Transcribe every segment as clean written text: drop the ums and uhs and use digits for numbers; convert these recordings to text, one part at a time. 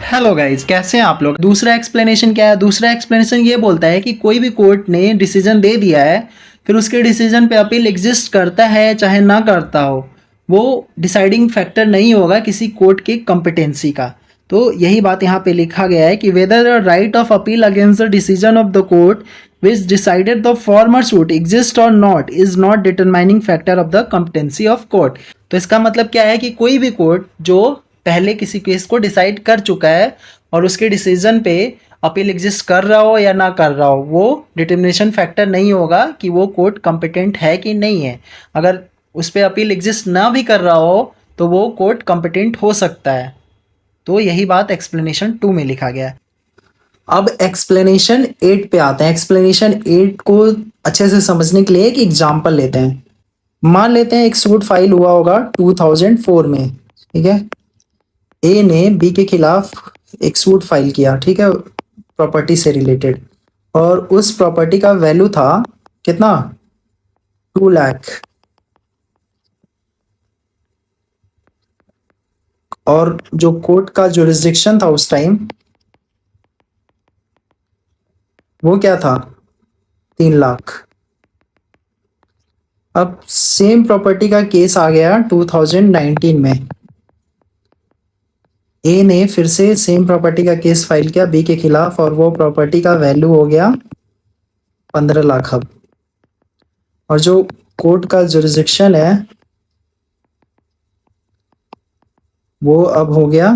Hello guys, कैसे हैं आप लोग। दूसरा एक्सप्लेनेशन क्या है? दूसरा एक्सप्लेनेशन ये बोलता है कि कोई भी कोर्ट ने डिसीजन दे दिया है, फिर उसके डिसीजन पे अपील एग्जिस्ट करता है चाहे ना करता हो, वो डिसाइडिंग फैक्टर नहीं होगा किसी कोर्ट के कॉम्पिटेंसी का। तो यही बात यहाँ पे लिखा गया है कि whether the right of appeal against the decision of the court which decided the former suit exist और not is not determining factor of the competency of court. तो इसका मतलब क्या है कि कोई भी कोर्ट जो पहले किसी केस को डिसाइड कर चुका है और उसके डिसीजन पे अपील एग्जिस्ट कर रहा हो या ना कर रहा हो, वो डिटर्मिनेशन फैक्टर नहीं होगा कि वो कोर्ट कॉम्पिटेंट है कि नहीं है। अगर उस पर अपील एग्जिस्ट ना भी कर रहा हो तो वो कोर्ट कॉम्पिटेंट हो सकता है। तो यही बात एक्सप्लेनेशन 2 में लिखा गया है। अब एक्सप्लेनेशन 8 पे आते हैं। एक्सप्लेनेशन 8 को अच्छे से समझने के लिए एक एग्जाम्पल लेते हैं। मान लेते हैं एक सूट फाइल हुआ होगा 2004 में, ठीक है। ए ने बी के खिलाफ एक सूट फाइल किया, ठीक है, प्रॉपर्टी से रिलेटेड, और उस प्रॉपर्टी का वैल्यू था कितना, 2 लाख। और जो कोर्ट का जुरिस्डिक्शन था उस टाइम वो क्या था, 3 लाख। अब सेम प्रॉपर्टी का केस आ गया 2019 में। ए ने फिर से सेम प्रॉपर्टी का केस फाइल किया बी के खिलाफ और वो प्रॉपर्टी का वैल्यू हो गया 15 लाख अब। और जो कोर्ट का जुरिस्डिक्शन है वो अब हो गया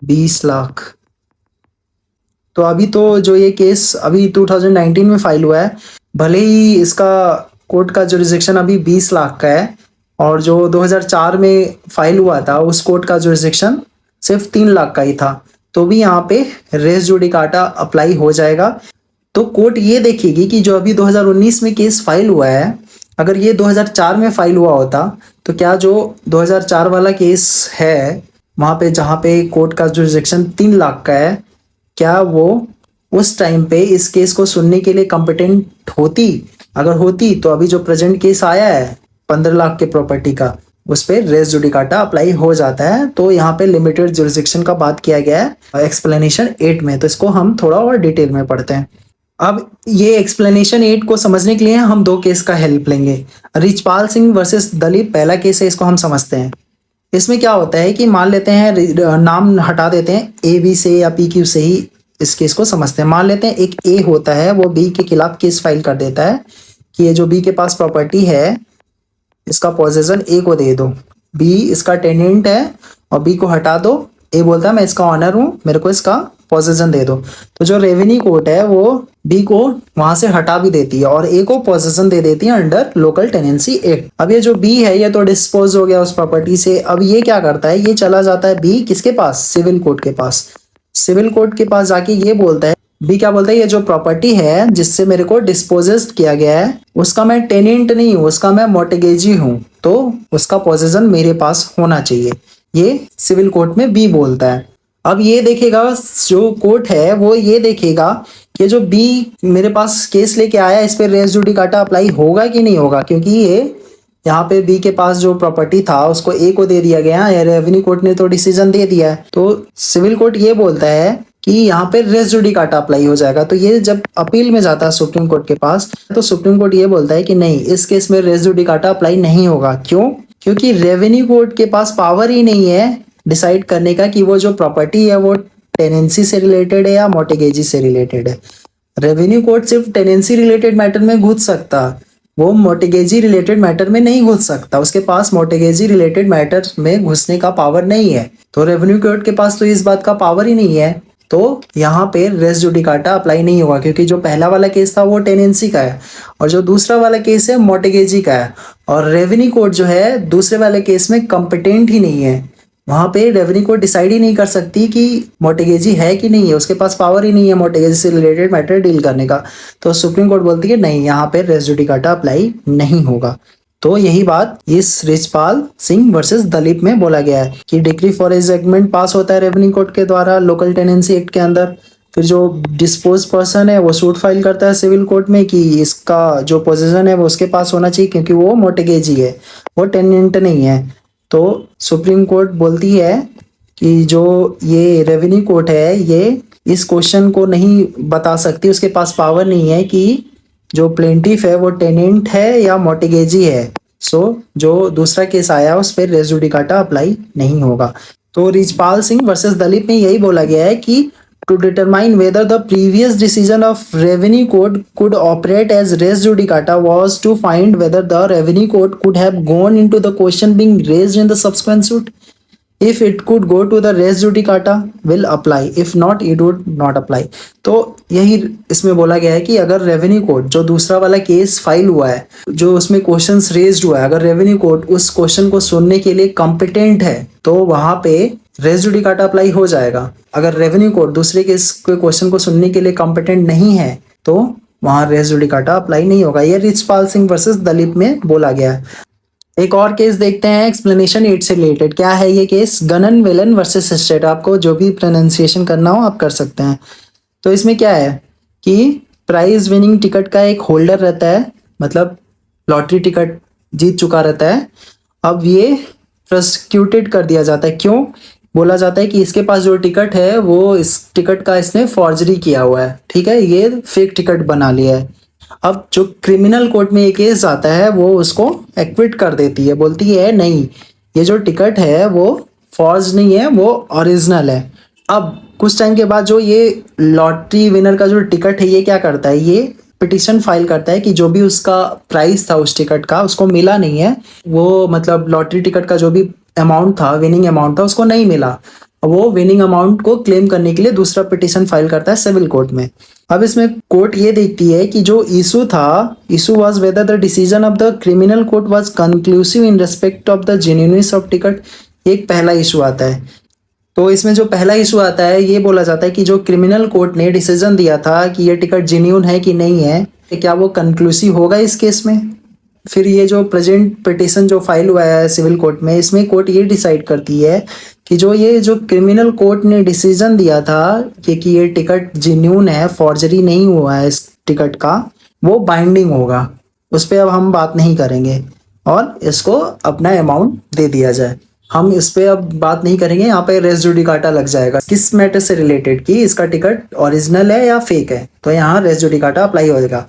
20 लाख। तो अभी तो जो ये केस अभी 2019 में फाइल हुआ है, भले ही इसका कोर्ट का जुरिस्डिक्शन अभी 20 लाख का है और जो 2004 में फाइल हुआ था उस कोर्ट का जुरिस्डिक्शन सिर्फ 3 लाख का ही था, तो भी यहाँ पे रेस जुडिकाटा अप्लाई हो जाएगा। तो कोर्ट ये देखेगी कि जो अभी 2019 में केस फाइल हुआ है, अगर ये 2004 में फाइल हुआ होता तो क्या जो 2004 वाला केस है वहाँ पे जहाँ पे कोर्ट का जुरिस्डिक्शन 3 लाख का है, क्या वो उस टाइम पे इस केस को सुनने के लिए कॉम्पिटेंट होती। अगर होती तो अभी जो प्रेजेंट केस आया है 15 लाख के प्रॉपर्टी का, उस पर रेस जुडिकाटा अप्लाई हो जाता है। तो यहाँ पे लिमिटेड जुरिस्डिक्शन का बात किया गया है एक्सप्लेनेशन 8 में। तो इसको हम थोड़ा और डिटेल में पढ़ते हैं। अब ये एक्सप्लेनेशन 8 को समझने के लिए हम 2 केस का हेल्प लेंगे। रिचपाल सिंह वर्सेस दलीप पहला केस है, इसको हम समझते हैं। इसमें क्या होता है कि मान लेते हैं नाम हटा देते हैं, ए बी से या पी क्यू से ही इस केस को समझते हैं। मान लेते हैं एक ए होता है, वो बी के खिलाफ केस फाइल कर देता है कि ये जो बी के पास प्रॉपर्टी है इसका पोजेशन ए को दे दो। बी इसका टेनेंट है और बी को हटा दो। ए बोलता है मैं इसका ऑनर हूँ, मेरे को इसका पोजेशन दे दो। तो जो रेवेन्यू कोर्ट है वो बी को वहां से हटा भी देती है और ए को पोजेशन दे देती है अंडर लोकल टेनेंसी एक्ट। अब ये जो बी है ये तो डिस्पोज हो गया उस प्रॉपर्टी से। अब ये क्या करता है, ये चला जाता है बी किसके पास, सिविल कोर्ट के पास। सिविल कोर्ट के पास जाके ये बोलता है, बी क्या बोलता है, ये जो प्रॉपर्टी है जिससे मेरे को डिस्पोजेस्ट किया गया है उसका मैं टेनेंट नहीं हूँ, उसका मैं मॉर्टगेजी हूँ, तो उसका पोजेशन मेरे पास होना चाहिए। ये सिविल कोर्ट में बी बोलता है। अब ये देखेगा जो कोर्ट है वो ये देखेगा कि जो बी मेरे पास केस लेके आया इस पे रेस जुडिकाटा अप्लाई होगा कि नहीं होगा, क्योंकि ये यहाँ पे बी के पास जो प्रॉपर्टी था उसको ए को दे दिया गया है, रेवेन्यू कोर्ट ने तो डिसीजन दे दिया है। तो सिविल कोर्ट ये बोलता है कि यहाँ पे रेस जुडिकाटा अप्लाई हो जाएगा। तो ये जब अपील में जाता है सुप्रीम कोर्ट के पास तो सुप्रीम कोर्ट ये बोलता है कि नहीं, इस केस में रेस जुडिकाटा अप्लाई नहीं होगा। क्यों? क्योंकि रेवेन्यू कोर्ट के पास पावर ही नहीं है डिसाइड करने का कि वो जो प्रॉपर्टी है वो टेनेंसी से रिलेटेड है या मॉर्टगेजी से रिलेटेड है। रेवेन्यू कोर्ट सिर्फ टेनेंसी रिलेटेड मैटर में घुस सकता, वो मॉर्टगेजी रिलेटेड मैटर में नहीं घुस सकता। उसके पास मॉर्टगेजी रिलेटेड मैटर में घुसने का पावर नहीं है। तो रेवेन्यू कोर्ट के पास तो इस बात का पावर ही नहीं है। तो यहाँ पे रेस जुडिकाटा अप्लाई नहीं होगा क्योंकि जो पहला वाला केस था वो टेनेंसी का है और जो दूसरा वाला केस है मॉर्टगेजी का है। और रेवेन्यू कोर्ट जो है दूसरे वाले केस में कंपिटेंट ही नहीं है। वहां पे रेवेन्यू कोर्ट डिसाइड ही नहीं कर सकती कि मॉर्टगेजी है कि नहीं है, उसके पास पावर ही नहीं है मॉर्टगेजी से रिलेटेड मैटर डील करने का। तो सुप्रीम कोर्ट बोलती है नहीं, यहाँ पे रेस जुडिकाटा अप्लाई नहीं होगा। तो यही बात इस रिचपाल सिंह वर्सेस दलीप में बोला गया है कि डिक्री फॉर एजमेंट पास होता है रेवेन्यू कोर्ट के द्वारा लोकल टेनेंसी एक्ट के अंदर। फिर जो डिस्पोज पर्सन है वो सूट फाइल करता है सिविल कोर्ट में कि इसका जो पोजीशन है वो उसके पास होना चाहिए क्योंकि वो मॉर्टगेजी है, वो टेनेंट नहीं है। तो सुप्रीम कोर्ट बोलती है कि जो ये रेवेन्यू कोर्ट है ये इस क्वेश्चन को नहीं बता सकती, उसके पास पावर नहीं है कि जो प्लेंटिफ है वो टेनेंट है या मॉर्टिगेजी है। सो जो दूसरा केस आया उस पर रेस जुडिकाटा अप्लाई नहीं होगा। तो रिचपाल सिंह वर्सेस दलीप में यही बोला गया है कि to determine whether the previous decision of revenue court could operate as res judicata was to find whether the revenue court could have gone into the question being raised in the subsequent suit. If it could go to the res judicata will apply, if not it would not apply। तो यही इसमें बोला गया है कि अगर रेवेन्यू court जो दूसरा वाला केस फाइल हुआ है, जो उसमें क्वेश्चंस रेज्ड हुआ है, अगर रेवेन्यू कोर्ट उस क्वेश्चन को सुनने के लिए कॉम्पिटेंट है तो वहां पे रेस जुडिकाटा अप्लाई हो जाएगा। अगर रेवेन्यू कोर्ट दूसरे केस के क्वेश्चन को सुनने के लिए कॉम्पिटेंट नहीं है तो वहां रेस जुडिकाटा अप्लाई नहीं होगा। यह रिचपाल सिंह वर्सेस दलीप में बोला गया है। एक और केस देखते हैं एक्सप्लेनेशन 8 से रिलेटेड। क्या है ये केस? गनन वेलन वर्सेस स्टेट। आपको जो भी प्रोनाउंसिएशन करना हो आप कर सकते हैं। तो इसमें क्या है कि प्राइज विनिंग टिकट का एक होल्डर रहता है, मतलब लॉटरी टिकट जीत चुका रहता है। अब ये प्रोसिक्यूटेड कर दिया जाता है। क्यों? बोला जाता है कि इसके पास जो टिकट है वो इस टिकट का इसने फॉर्जरी किया हुआ है, ठीक है, ये फेक टिकट बना लिया है। अब जो क्रिमिनल कोर्ट में ये केस आता है वो उसको एक्विट कर देती है, बोलती है नहीं ये जो टिकट है वो फॉर्ज नहीं है, वो ओरिजिनल है। अब कुछ टाइम के बाद जो ये लॉटरी विनर का जो टिकट है ये क्या करता है, ये पिटिशन फाइल करता है कि जो भी उसका प्राइस था उस टिकट का उसको मिला नहीं है, वो मतलब लॉटरी टिकट का जो भी अमाउंट था, विनिंग अमाउंट था, उसको नहीं मिला। वो विनिंग अमाउंट को क्लेम करने के लिए दूसरा पिटिशन फाइल करता है सिविल कोर्ट में। अब इसमें कोर्ट ये देखती है कि जो इशू था, issue was whether the decision of the criminal court was conclusive in respect of the genuineness of ticket. एक पहला इशू आता है। तो इसमें जो पहला इशू आता है ये बोला जाता है कि जो क्रिमिनल कोर्ट ने डिसीजन दिया था कि ये टिकट जेन्युइन है कि नहीं है, क्या वो कंक्लूसिव होगा इस केस में। फिर ये जो प्रेजेंट पिटिशन जो फाइल हुआ है सिविल कोर्ट में, इसमें कोर्ट ये डिसाइड करती है कि जो क्रिमिनल कोर्ट ने डिसीजन दिया था कि ये टिकट जेन्युइन है, फॉर्जरी नहीं हुआ है इस टिकट का, वो बाइंडिंग होगा, उस पर अब हम बात नहीं करेंगे और इसको अपना अमाउंट दे दिया जाए। हम इस पे अब बात नहीं करेंगे, यहाँ पे रेस जुडिकाटा लग जाएगा। किस मैटर से रिलेटेड कि इसका टिकट ओरिजिनल है या फेक है, तो यहाँ रेस जुडिकाटा अप्लाई हो जाएगा।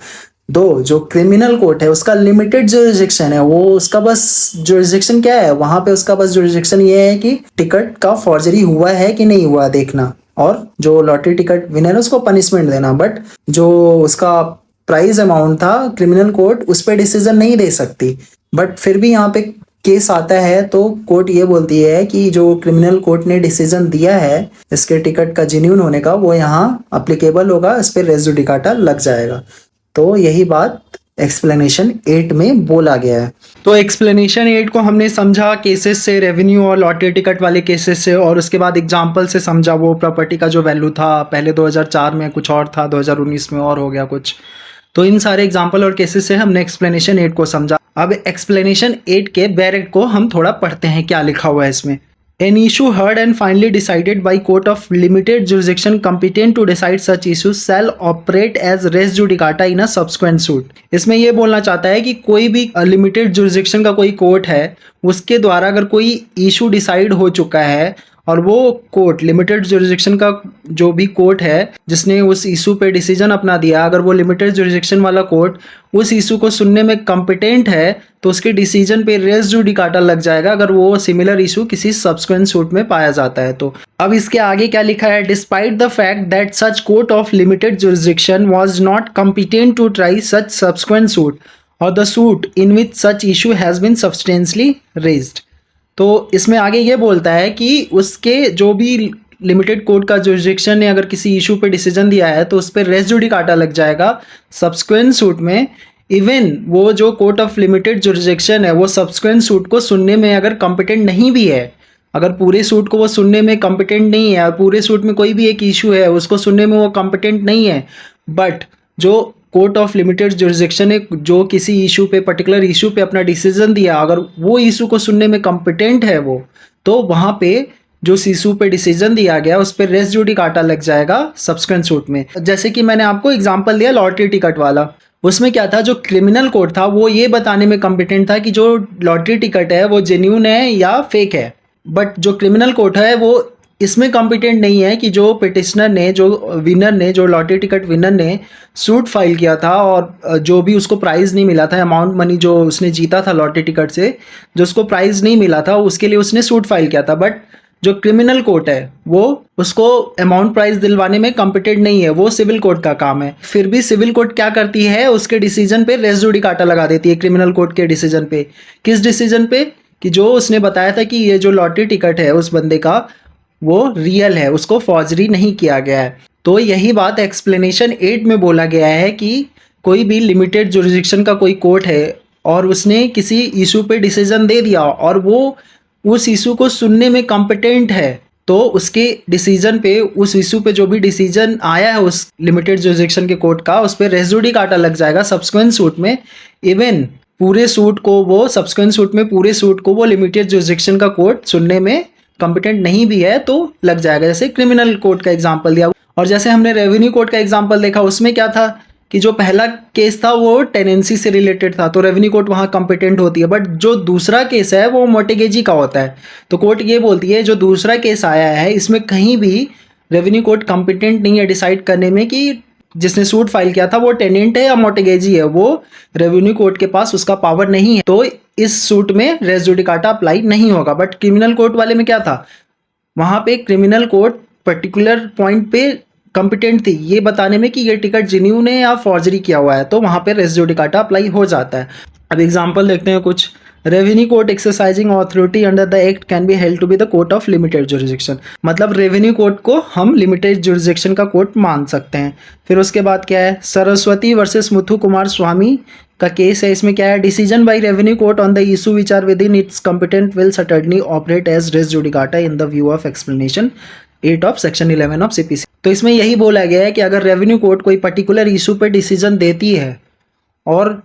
दो, जो क्रिमिनल कोर्ट है उसका लिमिटेड जुरिस्डिक्शन है, वो उसका बस जुरिस्डिक्शन क्या है, वहां पे उसका बस जुरिस्डिक्शन ये है कि टिकट का फॉर्जरी हुआ है कि नहीं हुआ देखना, और जो लॉटरी टिकट विनर है उसको पनिशमेंट देना। बट जो उसका प्राइस अमाउंट था क्रिमिनल कोर्ट उस पर डिसीजन नहीं दे सकती। बट फिर भी यहाँ पे केस आता है तो कोर्ट ये बोलती है कि जो क्रिमिनल कोर्ट ने डिसीजन दिया है इसके टिकट का जेन्युइन होने का, वो यहाँ अप्लीकेबल होगा, इस पर रेस जुडिकाटा लग जाएगा। तो यही बात एक्सप्लेनेशन 8 में बोला गया है। तो एक्सप्लेनेशन 8 को हमने समझा केसेस से, रेवेन्यू और लॉटरी टिकट वाले केसेस से, और उसके बाद एग्जांपल से समझा वो प्रॉपर्टी का जो वैल्यू था पहले 2004 में कुछ और था, 2019 में और हो गया कुछ। तो इन सारे एग्जांपल और केसेस से हमने एक्सप्लेनेशन 8 को समझा। अब एक्सप्लेनेशन 8 के बैरेक्ट को हम थोड़ा पढ़ते हैं क्या लिखा हुआ है इसमें। An issue heard and finally decided by court of limited jurisdiction competent to decide such issues shall operate as res judicata in a subsequent suit। इसमें ये बोलना चाहता है कि कोई भी लिमिटेड जुरिस्डिक्शन का कोई कोर्ट है, उसके द्वारा अगर कोई इशू डिसाइड हो चुका है और वो कोर्ट लिमिटेड जुरिस्डिक्शन का जो भी कोर्ट है जिसने उस इशू पे डिसीजन अपना दिया, अगर वो लिमिटेड जुरिस्डिक्शन वाला कोर्ट उस इशू को सुनने में कॉम्पिटेंट है तो उसके डिसीजन पे रेस जुडिकाटा लग जाएगा अगर वो सिमिलर इशू किसी सब्सिक्वेंट सूट में पाया जाता है तो। अब इसके आगे क्या लिखा है, despite the fact that such court of limited jurisdiction was not competent to try such subsequent suit और the suit in which such issue has been substantially raised. तो इसमें आगे ये बोलता है कि उसके जो भी लिमिटेड कोर्ट का जुरिस्डिक्शन ने अगर किसी इशू पे डिसीजन दिया है तो उस पर रेस जुडिकाटा लग जाएगा सब्सिक्वेंट सूट में, इवन वो जो कोर्ट ऑफ लिमिटेड जुरिस्डिक्शन है वो सब्सिक्वेंट सूट को सुनने में अगर कॉम्पिटेंट नहीं भी है, अगर पूरे सूट को वो सुनने में कॉम्पिटेंट नहीं है और पूरे सूट में कोई भी एक इशू है उसको सुनने में वो कॉम्पिटेंट नहीं है, बट जो कोर्ट ऑफ लिमिटेड जुरिस्डिक्शन ने जो किसी इशू पे पर्टिकुलर इशू पे अपना डिसीजन दिया अगर वो इशू को सुनने में कॉम्पिटेंट है वो, तो वहाँ पे जो इशू पे डिसीजन दिया गया उस पर रेस जुडिकाटा लग जाएगा सब्सिक्वेंट सूट में। जैसे कि मैंने आपको एग्जांपल दिया लॉटरी टिकट वाला, उसमें क्या था, जो क्रिमिनल कोर्ट था वो ये बताने में कॉम्पिटेंट था कि जो लॉटरी टिकट है वो जेन्युइन है या फेक है, बट जो क्रिमिनल कोर्ट है वो इसमें कॉम्पिटेंट नहीं है कि जो पिटिशनर ने, जो विनर ने, जो लॉटरी टिकट विनर ने सूट फाइल किया था और जो भी उसको प्राइज़ नहीं मिला था, अमाउंट मनी जो उसने जीता था लॉटरी टिकट से, जो उसको प्राइज़ नहीं मिला था, उसके लिए उसने सूट फाइल किया था। बट जो क्रिमिनल कोर्ट है वो उसको अमाउंट प्राइस दिलवाने में कॉम्पिटेंट नहीं है, वो सिविल कोर्ट का काम है। फिर भी सिविल कोर्ट क्या करती है, उसके डिसीजन पे रेस जुडिकाटा लगा देती है क्रिमिनल कोर्ट के डिसीजन पे। किस डिसीजन पे? कि जो उसने बताया था कि ये जो लॉटरी टिकट है उस बंदे का वो रियल है, उसको फॉर्जरी नहीं किया गया है। तो यही बात एक्सप्लेनेशन 8 में बोला गया है कि कोई भी लिमिटेड जुरिडिक्शन का कोई कोर्ट है और उसने किसी इशू पे डिसीजन दे दिया और वो उस इशू को सुनने में कॉम्पिटेंट है, तो उसके डिसीजन पे, उस इशू पे जो भी डिसीजन आया है उस लिमिटेड जुरिडिक्शन के कोर्ट का, उस पर रेस जुडिकाटा लग जाएगा सब्सिक्वेंट सूट में। इवन पूरे सूट को वो सब्सिक्वेंट सूट में पूरे सूट को वो लिमिटेड जुरिडिक्शन का कोर्ट सुनने में कॉम्पिटेंट नहीं भी है तो लग जाएगा। जैसे क्रिमिनल कोर्ट का एग्जाम्पल दिया, और जैसे हमने रेवेन्यू कोर्ट का एग्जाम्पल देखा, उसमें क्या था कि जो पहला केस था वो टेनेंसी से रिलेटेड था, तो रेवेन्यू कोर्ट वहाँ कॉम्पिटेंट होती है। बट जो दूसरा केस है वो मोर्टगेजी का होता है, तो कोर्ट ये बोलती है जो दूसरा केस आया है इसमें कहीं भी रेवेन्यू कोर्ट कॉम्पिटेंट नहीं है डिसाइड करने में कि जिसने सूट फाइल किया था वो टेनेंट है या मोर्टगेजी है, वो रेवेन्यू कोर्ट के पास उसका पावर नहीं है, तो इस सूट में रेस जुडिकाटा अप्लाई नहीं होगा। बट क्रिमिनल कोर्ट वाले में क्या था, वहां पे क्रिमिनल कोर्ट पर्टिकुलर पॉइंट पे कॉम्पिटेंट थी ये बताने में कि ये टिकट जेन्युइन है या फॉर्जरी किया हुआ है, तो वहां पे रेस जुडिकाटा अप्लाई हो जाता है। अब एग्जांपल देखते हैं कुछ। Revenue court exercising authority under the act can be held to be the court of limited jurisdiction, मतलब रेवेन्यू कोर्ट को हम लिमिटेड जुरिडिक्शन का कोर्ट मान सकते हैं। फिर उसके बाद क्या है, सरस्वती वर्सेस मुथु कुमार स्वामी का केस है। इसमें क्या है, decision by revenue court on the issue which are within its competent will certainly operate as res judicata in the view of explanation 8 of section 11 of CPC. तो इसमें यही बोला गया है कि अगर रेवेन्यू कोर्ट कोई पर्टिकुलर इशू पे डिसीजन देती है और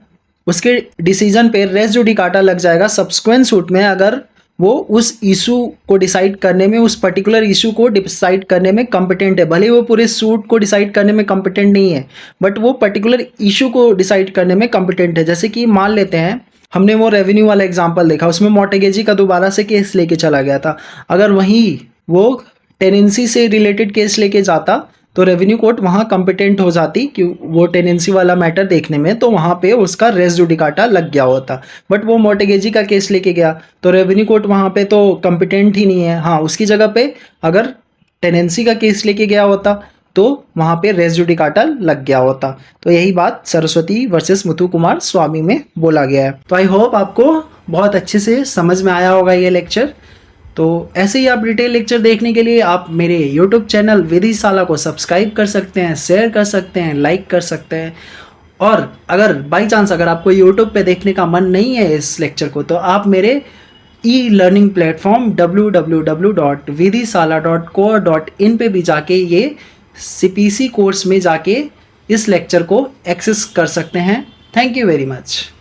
उसके डिसीजन पे रेस जुडिकाटा लग जाएगा सब्सिक्वेंट सूट में, अगर वो उस इशू को डिसाइड करने में, उस पर्टिकुलर इशू को डिसाइड करने में कॉम्पिटेंट है। भले वो पूरे सूट को डिसाइड करने में कॉम्पिटेंट नहीं है, बट वो पर्टिकुलर इशू को डिसाइड करने में कॉम्पिटेंट है। जैसे कि मान लेते हैं हमने वो रेवेन्यू वाला एग्जाम्पल देखा, उसमें मोर्टगेजी का दोबारा से केस लेके चला गया था। अगर वहीं वो टेनेंसी से रिलेटेड केस लेके जाता तो रेवेन्यू कोर्ट वहाँ कॉम्पिटेंट हो जाती कि वो टेनेंसी वाला मैटर देखने में, तो वहाँ पे उसका रेस जुडिकाटा लग गया होता। बट वो मोर्टगेजी का केस लेके गया तो रेवेन्यू कोर्ट वहाँ पे तो कॉम्पिटेंट ही नहीं है। हाँ, उसकी जगह पे अगर टेनेंसी का केस लेके गया होता तो वहाँ पे रेस जुडिकाटा लग गया होता। तो यही बात सरस्वती वर्सेस मुथु कुमार स्वामी में बोला गया है। तो आई होप आपको बहुत अच्छे से समझ में आया होगा ये लेक्चर। तो ऐसे ही आप डिटेल लेक्चर देखने के लिए आप मेरे YouTube चैनल विधिशाला को सब्सक्राइब कर सकते हैं, शेयर कर सकते हैं, लाइक कर सकते हैं। और अगर बाई चांस अगर आपको YouTube पे देखने का मन नहीं है इस लेक्चर को, तो आप मेरे ई लर्निंग प्लेटफॉर्म www.vidhisala.co.in पे भी जाके ये CPC कोर्स में जाके इस लेक्चर को एक्सेस कर सकते हैं। Thank you very much.